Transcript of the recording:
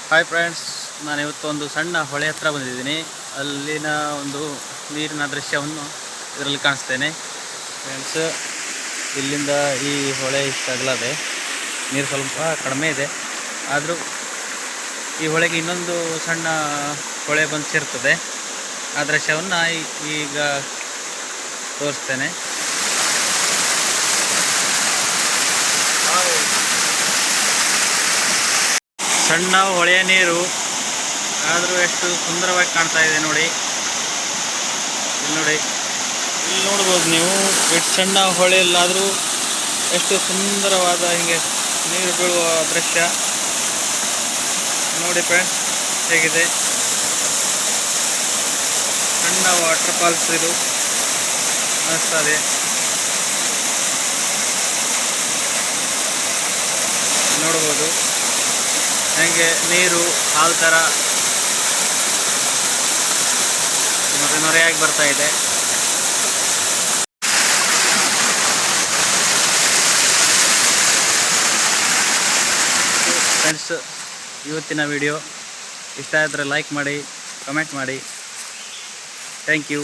Hi friends, ನಾನು ಇವತ್ತು ಒಂದು ಸಣ್ಣ ಹೊಳೆ ಹತ್ರ ಬಂದಿದ್ದೀನಿ. ಅಲ್ಲಿನ ಒಂದು ನೀರಿನ ದೃಶ್ಯವನ್ನು ಇದರಲ್ಲಿ ಕಾಣಿಸ್ತೇನೆ. ಫ್ರೆಂಡ್ಸ್, ಇಲ್ಲಿಂದ ಈ ಹೊಳೆ ಇಷ್ಟು ಅಗಲದೆ, ನೀರು ಸ್ವಲ್ಪ ಕಡಿಮೆ ಇದೆ. ಆದರೂ ಈ ಹೊಳೆಗೆ ಇನ್ನೊಂದು ಸಣ್ಣ ಹೊಳೆ ಬಂದು ಸೇರ್ತದೆ. ಆ ದೃಶ್ಯವನ್ನು ಈಗ ತೋರಿಸ್ತೇನೆ. ಸಣ್ಣ ಹೊಳೆಯ ನೀರು ಆದರೂ ಎಷ್ಟು ಸುಂದರವಾಗಿ ಕಾಣ್ತಾ ಇದೆ ನೋಡಿ. ಇಲ್ಲಿ ನೋಡ್ಬೋದು ನೀವು. ಎಷ್ಟು ಸಣ್ಣ ಹೊಳೆಯಲ್ಲಾದರೂ ಎಷ್ಟು ಸುಂದರವಾದ ಹಿಂಗೆ ನೀರು ಬೀಳುವ ದೃಶ್ಯ ನೋಡಿ ಫ್ರೆಂಡ್ಸ್, ಹೇಗಿದೆ. ಸಣ್ಣ ವಾಟರ್ ಫಾಲ್ಸ್ ಇದು ಅನಿಸ್ತದೆ. ನೋಡ್ಬೋದು ಹೆಂಗೆ ನೀರು ಹಾಲು ಥರ ನೊರೆಯಾಗಿ ಬರ್ತಾ ಇದೆ. ಫ್ರೆಂಡ್ಸ್, ಇವತ್ತಿನ ವಿಡಿಯೋ ಇಷ್ಟ ಆದರೆ ಲೈಕ್ ಮಾಡಿ, ಕಮೆಂಟ್ ಮಾಡಿ. Thank you.